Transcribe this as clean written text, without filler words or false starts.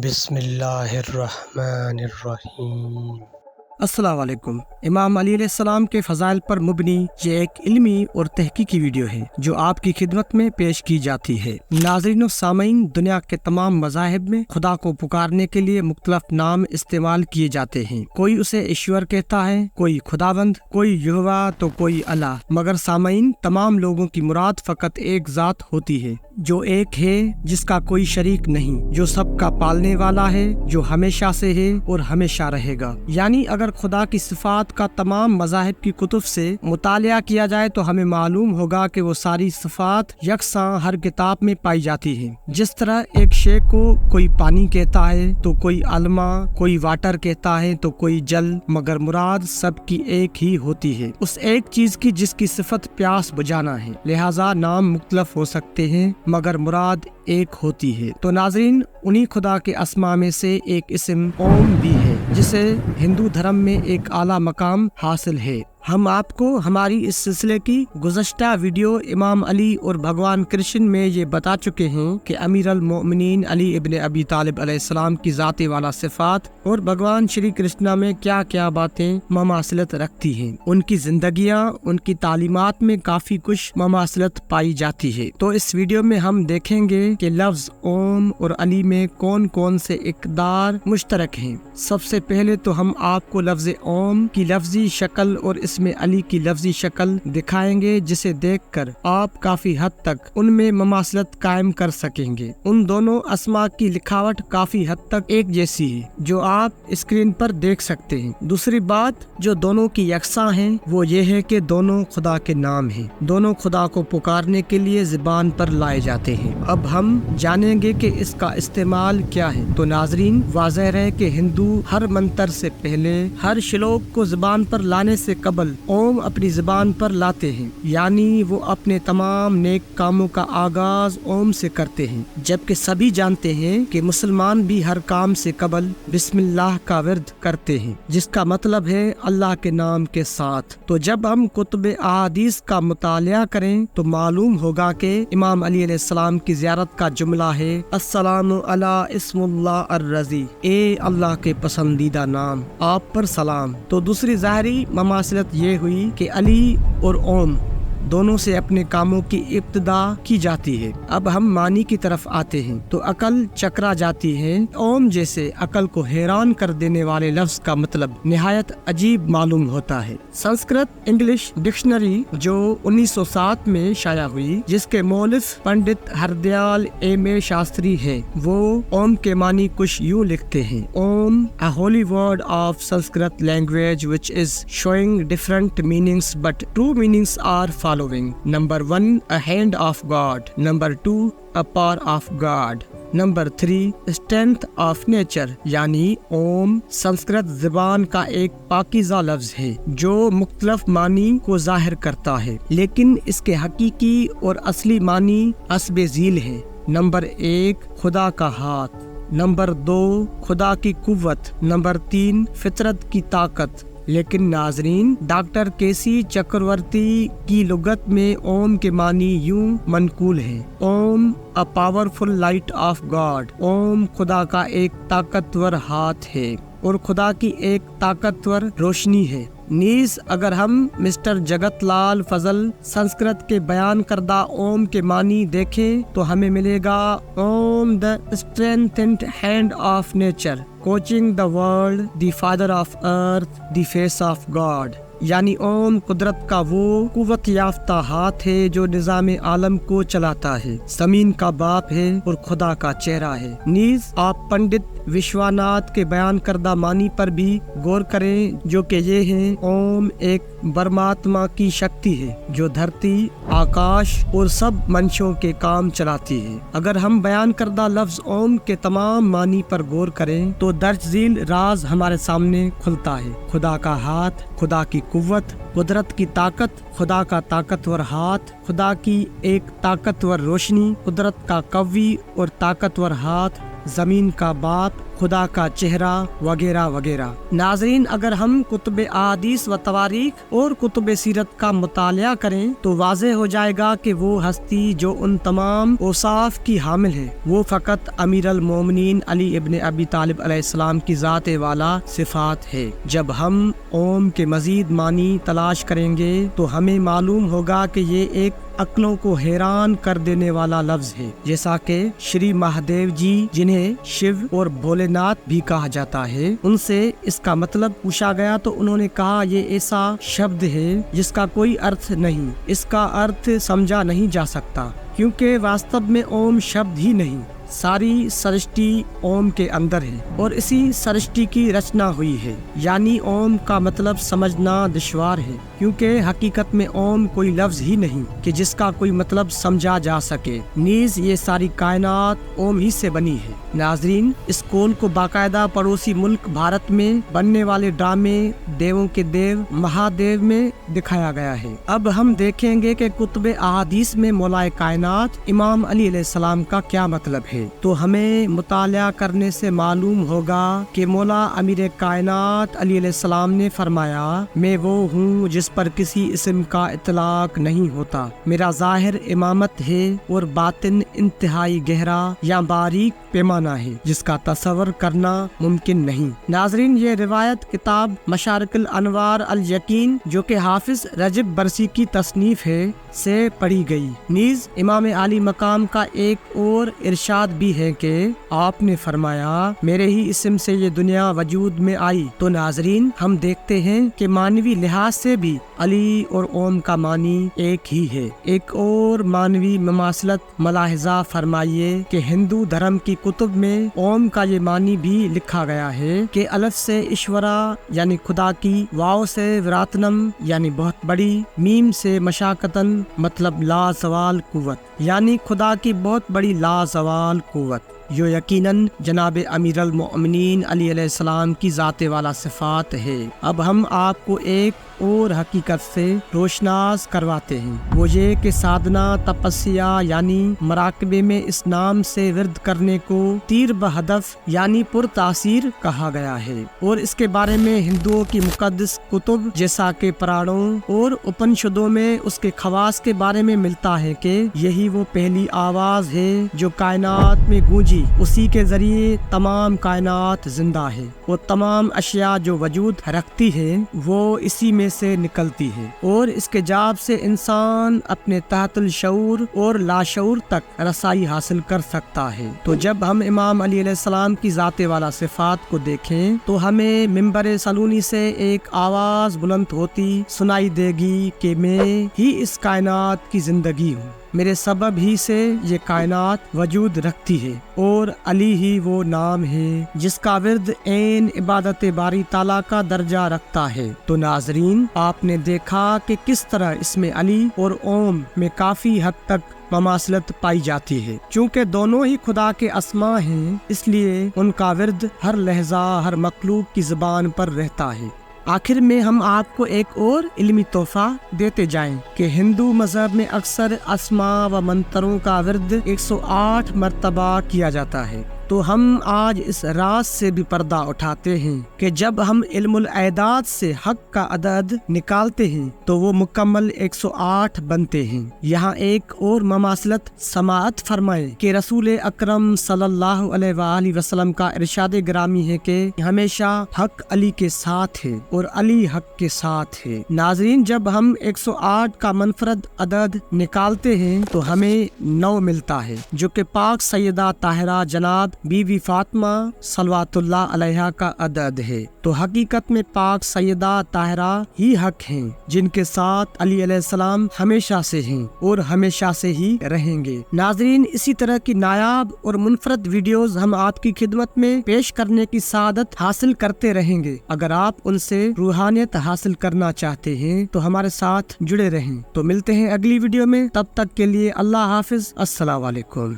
بسم اللہ الرحمن الرحیم۔ السلام علیکم۔ امام علی علیہ السلام کے فضائل پر مبنی یہ ایک علمی اور تحقیقی ویڈیو ہے جو آپ کی خدمت میں پیش کی جاتی ہے۔ ناظرین و سامعین، دنیا کے تمام مذاہب میں خدا کو پکارنے کے لیے مختلف نام استعمال کیے جاتے ہیں۔ کوئی اسے ایشور کہتا ہے، کوئی خداوند، کوئی یہوہ تو کوئی اللہ، مگر سامعین، تمام لوگوں کی مراد فقط ایک ذات ہوتی ہے جو ایک ہے، جس کا کوئی شریک نہیں، جو سب کا پالنے والا ہے، جو ہمیشہ سے ہے اور ہمیشہ رہے گا۔ یعنی اگر خدا کی صفات کا تمام مذاہب کی کتب سے مطالعہ کیا جائے تو ہمیں معلوم ہوگا کہ وہ ساری صفات یکساں ہر کتاب میں پائی جاتی ہیں۔ جس طرح ایک شے کو کوئی پانی کہتا ہے تو کوئی علما، کوئی واٹر کہتا ہے تو کوئی جل، مگر مراد سب کی ایک ہی ہوتی ہے، اس ایک چیز کی جس کی صفت پیاس بجانا ہے۔ لہٰذا نام مختلف ہو سکتے ہیں مگر مراد ایک ہوتی ہے۔ تو ناظرین، انہی خدا کے اسماء میں سے ایک اسم اوم بھی ہے جسے ہندو دھرم میں ایک اعلیٰ مقام حاصل ہے۔ ہم آپ کو ہماری اس سلسلے کی گزشتہ ویڈیو امام علی اور بھگوان کرشن میں یہ بتا چکے ہیں کہ امیر المؤمنین علی ابن ابی طالب علیہ السلام کی ذاتی والا صفات اور بھگوان شری کرشنا میں کیا کیا باتیں مماثلت رکھتی ہیں۔ ان کی زندگیاں، ان کی تعلیمات میں کافی کچھ مماثلت پائی جاتی ہے۔ تو اس ویڈیو میں ہم دیکھیں گے کہ لفظ اوم اور علی میں کون کون سے اقدار مشترک ہیں۔ سب سے پہلے تو ہم آپ کو لفظ اوم کی لفظی شکل اور اس میں علی کی لفظی شکل دکھائیں گے، جسے دیکھ کر آپ کافی حد تک ان میں مماثلت قائم کر سکیں گے۔ ان دونوں اسماء کی لکھاوٹ کافی حد تک ایک جیسی ہے، جو آپ اسکرین پر دیکھ سکتے ہیں۔ دوسری بات جو دونوں کی یکساں ہیں وہ یہ ہے کہ دونوں خدا کے نام ہیں، دونوں خدا کو پکارنے کے لیے زبان پر لائے جاتے ہیں۔ اب ہم جانیں گے کہ اس کا استعمال کیا ہے۔ تو ناظرین، واضح رہے کہ ہندو ہر منتر سے پہلے، ہر شلوک کو زبان پر لانے سے قبل اوم اپنی زبان پر لاتے ہیں، یعنی وہ اپنے تمام نیک کاموں کا آغاز اوم سے کرتے ہیں، جبکہ سبھی جانتے ہیں کہ مسلمان بھی ہر کام سے قبل بسم اللہ کا ورد کرتے ہیں، جس کا مطلب ہے اللہ کے نام کے ساتھ۔ تو جب ہم کتب احادیث کا مطالعہ کریں تو معلوم ہوگا کہ امام علی علیہ السلام کی زیارت کا جملہ ہے السلام علی اسم اللہ الرضی، اے اللہ کے پسندیدہ نام، آپ پر سلام۔ تو دوسری ظاہری مماثلت یہ ہوئی کہ علی اور اوم دونوں سے اپنے کاموں کی ابتدا کی جاتی ہے۔ اب ہم معنی کی طرف آتے ہیں تو عقل چکرا جاتی ہے۔ اوم جیسے عقل کو حیران کر دینے والے لفظ کا مطلب نہایت عجیب معلوم ہوتا ہے۔ سنسکرت انگلش ڈکشنری جو 1907 میں شائع ہوئی، جس کے مؤلف پنڈت ہردیال ایم اے شاستری ہیں، وہ اوم کے معنی کچھ یوں لکھتے ہیں: Om a holy word of Sanskrit language which is showing different meanings but true meanings are following. Number 1, a hand of God. Number 2, a power of God. Number 3, strength of nature. یعنی اوم سنسکرت زبان کا ایک پاکیزہ لفظ ہے جو مختلف معنی کو ظاہر کرتا ہے، لیکن اس کے حقیقی اور اصلی معنی اسب ذیل ہے۔ نمبر 1، خدا کا ہاتھ۔ نمبر 2، خدا کی قوت۔ نمبر 3، فطرت کی طاقت۔ لیکن ناظرین، ڈاکٹر کیسی چکرورتی کی لغت میں اوم کے معنی یوں منقول ہیں: Om a powerful light of God. Om خدا کا ایک طاقتور ہاتھ ہے اور خدا کی ایک طاقتور روشنی ہے۔ نیز اگر ہم مسٹر جگت لال فضل سنسکرت کے بیان کردہ اوم کے معنی دیکھیں تو ہمیں ملے گا Om the strengthened hand of nature, coaching the world, the father of earth, the face of God. یعنی اوم قدرت کا وہ قوت یافتہ ہاتھ ہے جو نظام عالم کو چلاتا ہے، زمین کا باپ ہے اور خدا کا چہرہ ہے۔ نیز آپ پنڈت وشواناتھ کے بیان کردہ معنی پر بھی غور کریں، جو کہ یہ ہیں: اوم ایک برماتما کی شکتی ہے جو دھرتی، آکاش اور سب منشوں کے کام چلاتی ہے۔ اگر ہم بیان کردہ لفظ اوم کے تمام معنی پر غور کریں تو درج ذیل راز ہمارے سامنے کھلتا ہے: خدا کا ہاتھ، خدا کی قوت، قدرت کی طاقت، خدا کا طاقتور ہاتھ، خدا کی ایک طاقتور روشنی، قدرت کا قوی اور طاقتور ہاتھ، زمین کا باپ، खुदा का चेहरा वगैरह वगैरह। नाज़रीन, अगर हम कुतुब अहादीस व तवारीख और कुतुब सीरत का मुतालिया करें तो वाज़ेह हो जाएगा कि वो हस्ती जो उन तमाम औसाफ की हामिल है वो फ़कत अमीर अल मोमिनीन अली इब्न अबी तालिब अलैहिस्सलाम की ज़ात वाला सिफात है। जब हम ओम के मजीद मानी तलाश करेंगे तो हमें मालूम होगा कि ये एक अक्लों को हैरान कर देने वाला लफ्ज है। जैसा कि श्री महादेव जी, जिन्हें शिव और भोलेनाथ भी कहा जाता है, उनसे इसका मतलब पूछा गया तो उन्होंने कहा ये ऐसा शब्द है जिसका कोई अर्थ नहीं, इसका अर्थ समझा नहीं जा सकता, क्योंकि वास्तव में ओम शब्द ही नहीं, सारी सृष्टि ओम के अंदर है और इसी सृष्टि की रचना हुई है। यानी ओम का मतलब समझना दुश्वार है, क्योंकि हकीकत में ओम कोई लफ्ज ही नहीं कि जिसका कोई मतलब समझा जा सके। नीज ये सारी कायनात ओम ही से बनी है। नाजरीन, इस कौन को बाकायदा पड़ोसी मुल्क भारत में बनने वाले ड्रामे देवों के देव महादेव में दिखाया गया है। अब हम देखेंगे कि कुतुब अहादीस में मौलाए कायनात इमाम अली अलैहिस्सलाम का क्या मतलब है। तो हमें मुतालिया करने से मालूम होगा कि मौला अमीर कायनात अली अलैहिस्सलाम ने फरमाया, मैं वो हूँ जिस पर किसी इस्म का इतलाक नहीं होता, मेरा जाहिर इमामत है और बातिन इंतहाई गहरा या बारीक पैमाना है जिसका तसव्वुर करना मुमकिन नहीं। नाजरीन, ये रिवायत किताब मशारिकुल अनवार अल यकीन, जो कि हाफिज रजब बरसी की तसनीफ है, से पढ़ी गई। नीज इमाम आली मकाम का एक और इरशाद भी है कि आपने फरमाया, मेरे ही इस्म से ये दुनिया वजूद में आई। तो नाजरीन, हम देखते हैं कि मानवी लिहाज से भी अली और ओम का मानी एक ही है। एक और मानवी ममासलत मलाहिजा फरमाइए कि हिंदू धर्म की कुतुब में ओम का ये मानी भी लिखा गया है कि अलफ से ईश्वरा यानी खुदा की, वाव से विरातनम यानी बहुत बड़ी, मीम से मशाकतन मतलब लाजवाल कुव्वत यानी खुदा की बहुत बड़ी लाजवाल कुव्वत, जो यकीनन जनाब अमीर अल मोमिनीन अली अलैहिस्सलाम की ज़ाते वाला सिफात है। अब हम आपको एक और हकीकत से रोशनास करवाते हैं, वो ये कि साधना तपस्या यानी मराकबे में इस नाम से विरद करने को तीर बहदफ यानी पुरतासीर कहा गया है। और इसके बारे में हिंदुओं की मुकद्दस कुतुब जैसा के पुराणों और उपनिषदों में उसके खवास के बारे में मिलता है कि यही वो पहली आवाज है जो कायनात में गूंजी, उसी के जरिए तमाम कायनात जिंदा है। वो तमाम अशिया जो वजूद रखती है वो इसी में से निकलती है और इसके जाब से इंसान अपने तहतुल शऊर और लाशऊर तक रसाई हासिल कर सकता है। तो जब हम इमाम अली अलैहिस्सलाम की ज़ाते वाला सिफात को देखें तो हमें मिंबर सलूनी से एक आवाज बुलंद होती सुनाई देगी कि मैं ही इस कायनात की जिंदगी हूँ, मेरे सबब ही से ये कायनात वजूद रखती है और अली ही वो नाम है जिसका विर्द ऐन इबादत बारी ताला का दर्जा रखता है। तो नाजरीन, आपने देखा कि किस तरह इसमें अली और ओम में काफी हद तक ममासलत पाई जाती है। चूँकि दोनों ही खुदा के अस्मा हैं, इसलिए उनका विर्द हर लहजा हर मखलूक की ज़बान पर रहता है। आखिर में हम आपको एक और इल्मी तोहफा देते जाएं कि हिंदू मजहब में अक्सर अस्मा व मंत्रों का विर्द 108 मर्तबा किया जाता है। तो हम आज इस राज से भी पर्दा उठाते हैं कि जब हम इल्मुल ऐदाद से हक का अदद निकालते हैं तो वो मुकम्मल 108 बनते हैं। यहाँ एक और ममासलत समाअत फरमाए कि रसूल अकरम सल्लल्लाहु अलैहि वसल्लम का इरशाद ग्रामी है कि हमेशा हक अली के साथ है और अली हक के साथ है। नाजरीन, जब हम 108 का मनफरद अदद निकालते हैं तो हमें 9 मिलता है, जो कि पाक सैयदा ताहिरा जनाब बीवी फातिमा सलवातुल्लाह अलैहा का अदद है। तो हकीकत में पाक सैयदा ताहिरा ही हक हैं, जिनके साथ अली अलैहिस्सलाम हमेशा से हैं और हमेशा से ही रहेंगे। नाजरीन, इसी तरह की नायाब और मुनफरद वीडियोस हम आपकी खिदमत में पेश करने की सादत हासिल करते रहेंगे। अगर आप उनसे रूहानियत हासिल करना चाहते हैं तो हमारे साथ जुड़े रहें। तो मिलते हैं अगली वीडियो में, तब तक के लिए अल्लाह हाफिज, अस्सलाम वालेकुम।